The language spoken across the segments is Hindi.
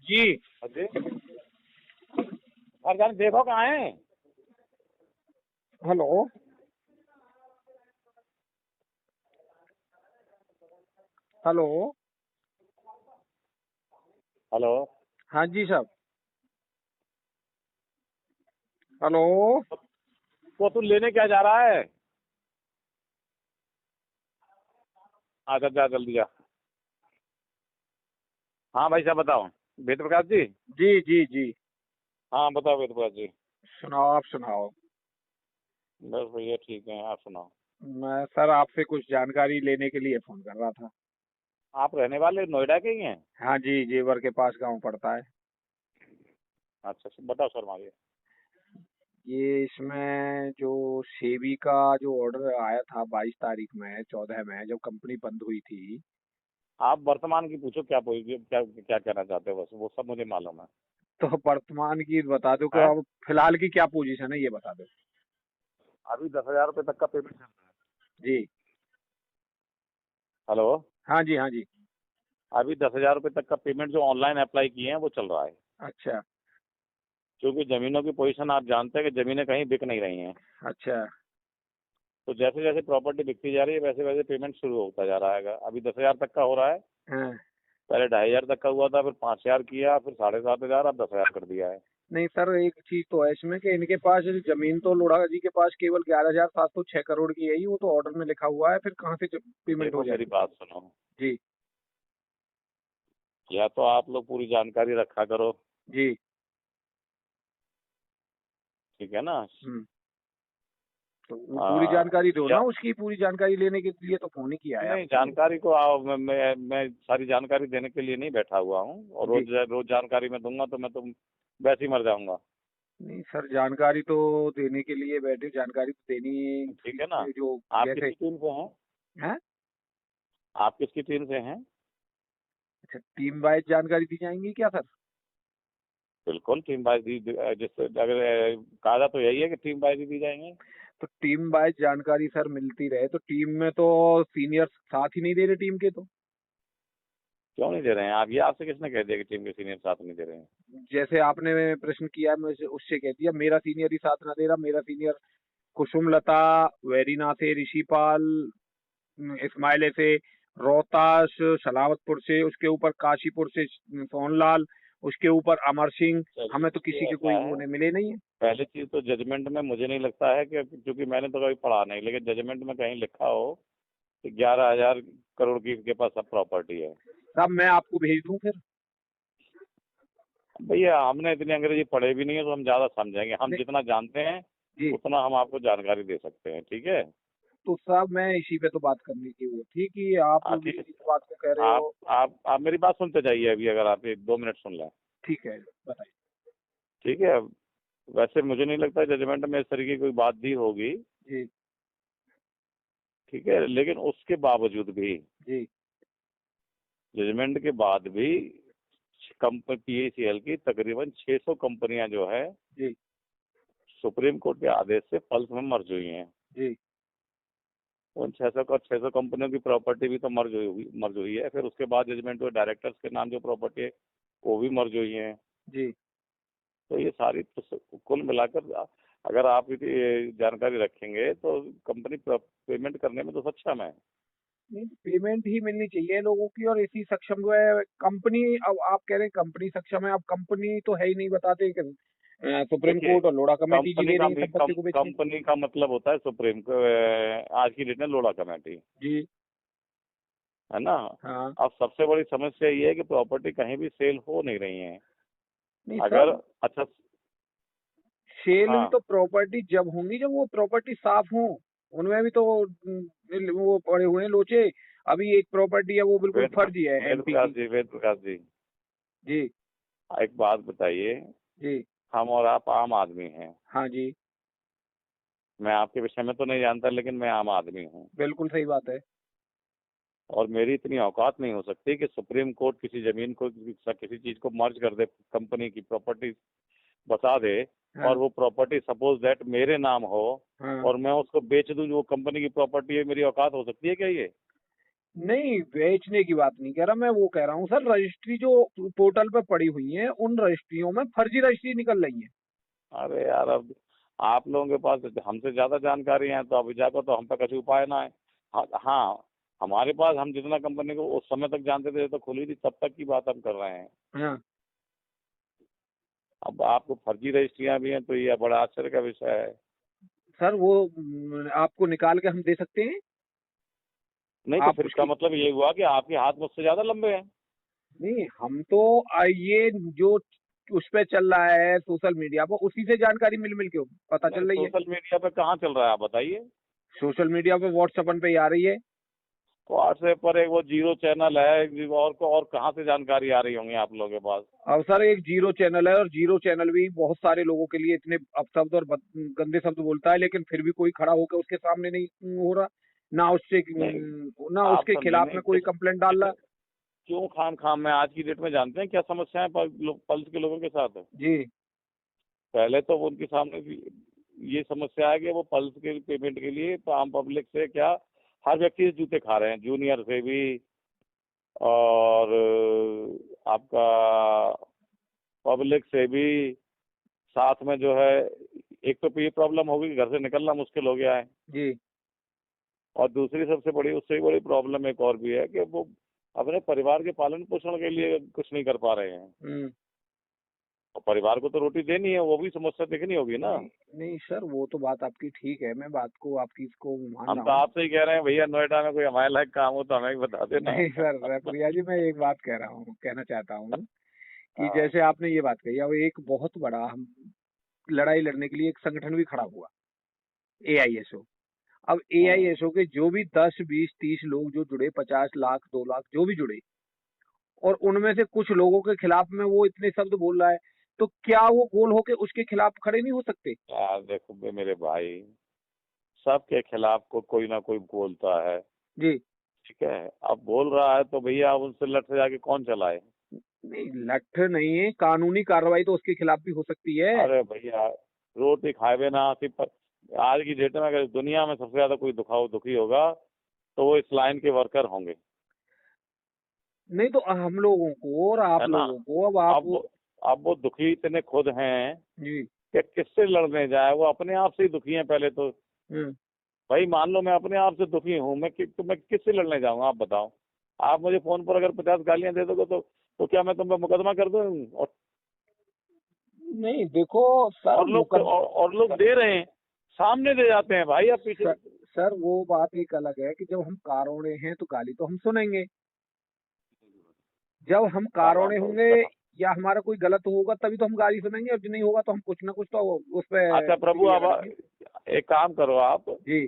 जी। अजय अरे जान देखो कहाँ है। हेलो। हेलो। हेलो। हाँ जी साहब। हेलो। वो तू लेने क्या जा रहा है? आजा जा जल्दी जा। हाँ भाई साहब बताओ। वेद प्रकाश जी। जी जी जी। हाँ बताओ वेद प्रकाश जी। सुनाओ, आप सुनाओ। बस भैया ठीक है, आप सुनाओ। मैं सर आपसे कुछ जानकारी लेने के लिए फोन कर रहा था। आप रहने वाले नोएडा के ही हैं? हाँ जी, जेवर के पास गांव पड़ता है। अच्छा अच्छा, बताओ सर मारिए। ये इसमें जो सेबी का जो ऑर्डर आया था 22 तारीख में, 14 में, जब कंपनी बंद हुई थी। आप वर्तमान की पूछो, क्या क्या क्या कहना चाहते हो, बस वो सब मुझे मालूम है। तो वर्तमान की बता दो कि हैं? अब फिलहाल की क्या पोजीशन है, ये बता दो। अभी 10,000 रुपये तक का पेमेंट चल रहा है। जी। हेलो। हाँ जी, हाँ जी। अभी 10,000 रुपये तक का पेमेंट जो ऑनलाइन अप्लाई किए हैं वो चल रहा है। अच्छा। क्योंकि जमीनों की पोजीशन आप जानते हैं कि जमीनें कहीं बिक नहीं रही हैं। अच्छा। तो जैसे जैसे प्रॉपर्टी बिकती जा रही है वैसे वैसे पेमेंट शुरू होता जा रहा है। अभी 10,000 तक का हो रहा है। हाँ। पहले 2,500 तक का हुआ था, फिर 5,000 किया, फिर 7,500, अब 10,000 कर दिया है। नहीं सर, एक चीज तो है इसमें कि इनके पास जमीन तो लोढ़ा जी के पास केवल 11,706 करोड़ की है ही, वो तो ऑर्डर में लिखा हुआ है, फिर कहाँ से पेमेंट हो देखो मेरी जाएगी। बात सुनो। जी। या तो आप लोग पूरी जानकारी रखा करो। जी। ठीक है ना? हम्म। तो वो पूरी जानकारी दो ना, या उसकी पूरी जानकारी लेने के लिए तो फोन ही किया है नहीं, आपको। जानकारी को मैं सारी जानकारी देने के लिए नहीं बैठा हुआ हूँ, और जी। रोज रोज जानकारी मैं दूंगा तो मैं तो वैसे ही मर जाऊंगा। नहीं सर, जानकारी तो देने के लिए बैठे, जानकारी तो ठीक है ना? देनी जो आप जैसे किसकी टीम से हैं? है। आप किसकी टीम से हैं? अच्छा, टीम वाइज जानकारी दी जाएंगी क्या सर? बिल्कुल टीम वाइज दी, जिससे अगर कायदा तो यही है कि टीम वाइज ही दी जाएंगे। तो टीम वाइज जानकारी सर मिलती रहे तो टीम में तो सीनियर साथ ही नहीं दे रहे टीम के तो। क्यों नहीं दे रहे हैं आप? ये आपसे किसने कह दिया कि टीम के सीनियर साथ नहीं दे रहे हैं? जैसे आपने प्रश्न किया, मैं उससे कह दिया मेरा सीनियर ही साथ ना दे रहा। मेरा सीनियर कुसुम लता, वेरीना से ऋषिपाल, इस्माइल से रोहतास, सलावतपुर से, उसके ऊपर काशीपुर से सोनलाल, उसके ऊपर अमर सिंह। चलिए हमें तो देखिए किसी के ऐसा कोई है। वो नहीं मिले नहीं है। पहली चीज तो जजमेंट में मुझे नहीं लगता है कि, क्योंकि मैंने तो कभी पढ़ा नहीं, लेकिन जजमेंट में कहीं लिखा हो कि 11,000 करोड़ की इसके पास सब प्रॉपर्टी है। तब मैं आपको भेज दूं फिर। भैया हमने इतनी अंग्रेजी पढ़े भी नहीं है, तो हम ज्यादा समझेंगे। हम नहीं। जितना जानते हैं जी। उतना हम आपको जानकारी दे सकते हैं, ठीक है? तो साहब मैं इसी पे तो बात करनी थी, वो ठीक ही आप भी ठीक है। इस बात को कह रहे आप हो। आप मेरी बात सुनते जाइए अभी, अगर आप 1-2 मिनट सुन लें। ठीक है, बताइए। ठीक है। वैसे मुझे नहीं लगता जजमेंट में इस तरीके की कोई बात दी होगी। जी। ठीक है, लेकिन उसके बावजूद भी, जी। जजमेंट के बाद भी, कंपनी पीएसीएल की तकरीबन 600 कंपनियां जो है जी। सुप्रीम कोर्ट के आदेश से पल्स में मर्ज हुई हैं। जी। उन 600 कंपनियों की प्रॉपर्टी भी तो मर्ज हुई है। फिर उसके बाद जजमेंट हुए डायरेक्टर्स के नाम जो प्रॉपर्टी है वो भी मर्ज हुई है। जी। तो ये सारी तो कुल मिलाकर अगर आप ये जानकारी रखेंगे तो कंपनी पेमेंट करने में तो सक्षम है। नहीं, पेमेंट ही मिलनी चाहिए लोगों की, और इसी सक्षम जो है कंपनी। अब आप कह रहे हैं कंपनी सक्षम है, अब कंपनी तो है ही नहीं बताते कि सुप्रीम देखिए, कोर्ट और लोढ़ा कमेटी जी कंपनी ले का रही है संपत्ति को बेचने। कंपनी का मतलब होता है सुप्रीम को, आज की डेट में लोढ़ा कमेटी, जी। है ना? हाँ। अब सबसे बड़ी समस्या ये है कि प्रॉपर्टी कहीं भी सेल हो नहीं रही है। नहीं अगर सर, अच्छा। सेल भी हाँ, तो प्रॉपर्टी जब होंगी जब वो प्रॉपर्टी साफ हो। उनमें भी तो वो पड़े हुए हैं लोचे। अभी एक प्रॉपर्टी है वो बिल्कुल फर्जी है वेद एमपी प्रकाश की। जी, वेद प्रकाश जी, जी। एक बात बताइए। जी। हम और आप आम आदमी हैं। हाँ जी। मैं आपके विषय में तो नहीं जानता, लेकिन मैं आम आदमी हूँ। बिल्कुल सही बात है। और मेरी इतनी औकात नहीं हो सकती कि सुप्रीम कोर्ट किसी जमीन को, किसी चीज को मर्ज कर दे, कंपनी की प्रॉपर्टी बता दे, हाँ। और वो प्रॉपर्टी सपोज दैट मेरे नाम हो, हाँ। और मैं उसको बेच दूं, जो कंपनी की प्रॉपर्टी है। मेरी औकात हो सकती है क्या ये? नहीं, बेचने की बात नहीं कह रहा मैं, वो कह रहा हूँ सर, रजिस्ट्री जो पोर्टल पे पड़ी हुई है उन रजिस्ट्रियों में फर्जी रजिस्ट्री निकल रही है। अरे यार, अब आप लोगों के पास हमसे ज्यादा जानकारी है, तो अभी जाकर तो हम पे कुछ उपाय ना है। हाँ हाँ, हमारे पास हम जितना कंपनी को उस समय तक जानते थे तो खुली थी, तब तक की बात हम कर रहे हैं। हाँ अब आपको फर्जी रजिस्ट्रियां भी हैं, तो ये बड़ा आश्चर्य का विषय है। सर, वो आपको निकाल के हम दे सकते हैं। नहीं तो आप फिर इसका उसकी, मतलब ये हुआ कि आपके हाथ मुझसे ज्यादा लंबे हैं। नहीं हम तो ये जो उस पे चल रहा है सोशल मीडिया पर, उसी से जानकारी मिल मिल के पता नहीं, चल रही है। सोशल मीडिया पे कहाँ चल रहा है, आप बताइए। सोशल मीडिया पे व्हाट्सएप पे ही आ रही है। व्हाट्सएप पर एक वो जीरो चैनल है, और कहाँ से जानकारी आ रही होंगी आप लोगों के पास। अब सर, एक जीरो चैनल है, और जीरो चैनल भी बहुत सारे लोगों के लिए इतने अपशब्द और गंदे शब्द बोलता है, लेकिन फिर भी कोई खड़ा होकर उसके सामने नहीं हो रहा, ना उससे नहीं, ना आप उसके समझे खिलाफ नहीं, में कोई कंप्लेंट डाल रहा। क्यों खाम खाम में आज की डेट में जानते हैं क्या समस्या है पल्स के लोगों के साथ। जी पहले तो वो उनके सामने ये समस्या है कि वो पल्स के पेमेंट के लिए तो आम पब्लिक से क्या, हर व्यक्ति से जूते खा रहे हैं, जूनियर से भी, और आपका पब्लिक से भी। साथ में जो है, एक तो ये प्रॉब्लम होगी कि घर से निकलना मुश्किल हो गया है, जी। और दूसरी सबसे बड़ी, उससे बड़ी प्रॉब्लम एक और भी है कि वो अपने परिवार के पालन पोषण के लिए कुछ नहीं कर पा रहे हैं। हम्म। और परिवार को तो रोटी देनी है, वो भी समस्या देखनी होगी ना। नहीं नहीं सर, वो तो बात आपकी ठीक है, मैं बात को आपकी इसको मान हम रहा तो हूँ। आपसे ही कह रहे हैं भैया, नोएडा में कोई हमारे लायक काम हो तो हमें भी बता देना। नहीं सर, प्रिया जी, मैं एक बात कह रहा हूँ, कहना चाहता हूँ कि हाँ, जैसे आपने ये बात कही, अब एक बहुत बड़ा हम लड़ाई लड़ने के लिए एक संगठन भी खड़ा हुआ, AISO। अब हाँ। AISO के जो भी 10 20 30 लोग जो जुड़े, 50 लाख 2 लाख जो भी जुड़े, और उनमें से कुछ लोगों के खिलाफ में वो इतने शब्द बोल रहा है, तो क्या वो गोल होके उसके खिलाफ खड़े नहीं हो सकते? यार देखो मेरे भाई, सबके खिलाफ कोई ना कोई बोलता है। जी। ठीक है, अब बोल रहा है तो भैया आप उनसे लड़ से जाके कौन चलाए। नहीं, लठ नहीं है, कानूनी कार्रवाई तो उसके खिलाफ भी हो सकती है। अरे भैया, रोटी खाए ना सिर्फ, आज की डेट में अगर दुनिया में सबसे ज्यादा कोई दुखी होगा तो वो इस लाइन के वर्कर होंगे। नहीं तो हम लोगों को और आप है ना। लोगों को, अब आप। अब अब वो दुखी इतने खुद हैं जी। कि किससे लड़ने जाए, वो अपने आप से ही दुखी हैं पहले तो। हम्म। भाई मान लो मैं अपने आप से दुखी हूँ, तो मैं किससे लड़ने जाऊंगा, आप बताओ। आप मुझे फोन पर अगर 50 गालियां दे दोगे तो क्या मैं तुम पे मुकदमा कर दूं। नहीं देखो सर, और लोग दे रहे हैं, सामने दे जाते हैं भाई, आप पीछे। सर, सर वो बात एक अलग है कि जब हम कारोड़े हैं तो गाली तो हम सुनेंगे। जब हम कारोड़े होंगे या हमारा कोई गलत होगा तभी तो हम गाली सुनेंगे, और जो नहीं होगा तो हम कुछ ना कुछ तो उस पे अच्छा प्रभु, क्रिया अब करेंगे। एक काम करो आप, जी।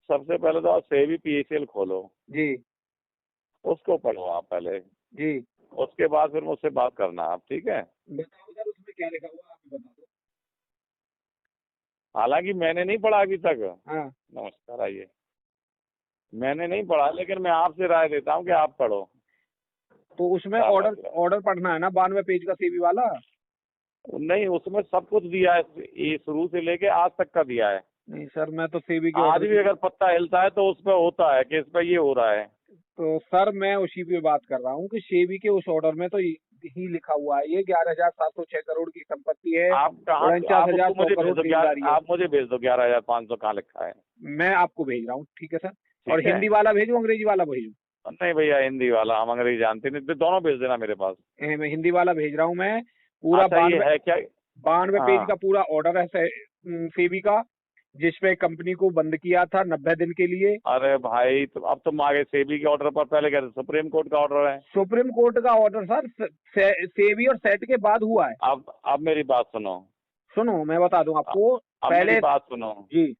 सबसे पहले तो आप सेवी PACL खोलो, जी। उसको पढ़ो आप पहले। जी। उसके बाद फिर मुझसे बात करना आप, ठीक है। बताओ सर, उसमें क्या लिखा हुआ है, आप बता दो। हालांकि मैंने नहीं पढ़ा अभी तक। हाँ। नमस्कार, आइए। मैंने नहीं पढ़ा, लेकिन मैं आपसे राय देता हूँ कि आप पढ़ो। तो उसमें क्या ऑर्डर बात है। ऑर्डर पढ़ना है ना, 92 पेज का सेबी वाला। नहीं, उसमें सब कुछ दिया है, ये शुरू से लेके आज तक का दिया है। नहीं सर, मैं तो सेबी के आज ऑर्डर भी की। अगर पत्ता हिलता है तो उस पर होता है कि इस पर ये हो रहा है। तो सर, मैं उसी पे बात कर रहा हूँ कि सेबी के उस ऑर्डर में तो ही लिखा हुआ है, ये 11,706 करोड़ की संपत्ति है, आप कहाँ, उनचास आप हजार उसको सौ मुझे भेज करोड़ दो, देनदारी है। आप मुझे भेज दो 11,500 कहाँ लिखा है। मैं आपको भेज रहा हूँ, ठीक है सर। और ठीक है। हिंदी वाला भेजूँ, अंग्रेजी वाला भेजूँ? नहीं भैया, हिंदी वाला, हम अंग्रेजी जानते नहीं, तो दोनों भेज देना मेरे पास। मैं हिंदी वाला भेज रहा हूँ, मैं पूरा अच्छा, ये 92 है क्या। 92 पेज का हाँ। पूरा ऑर्डर है सेबी का, जिसपे कंपनी को बंद किया था 90 दिन के लिए। अरे भाई, तो अब तुम आगे सेबी के ऑर्डर पर पहले कहते सुप्रीम कोर्ट का ऑर्डर है। सुप्रीम कोर्ट का ऑर्डर सर सेबी और सेट के बाद हुआ है। अब मेरी बात सुनो। सुनो, मैं बता दूं अ- आपको। अब मेरी पहले। बात सुनो। जी।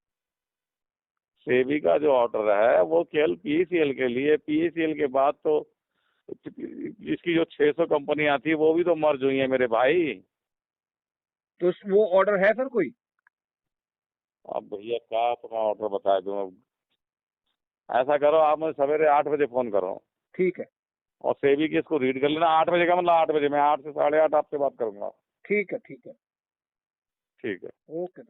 सेबी का जो ऑर्डर है वो केवल PACL के लिए, PACL के बाद तो इसकी जो 600 कंपनियां थी वो भी तो मर्ज हुई है मेरे भाई। तो वो ऑर्डर है सर कोई? अब भैया क्या तुम्हें ऑर्डर बता दूं अब। ऐसा करो, आप मुझे सवेरे 8 बजे फोन करो, ठीक है। और सेबी की इसको रीड कर लेना। 8 बजे का मतलब 8 बजे, मैं 8 से 8:30 आपसे बात करूंगा। ठीक है। ठीक है। ठीक है। ओके।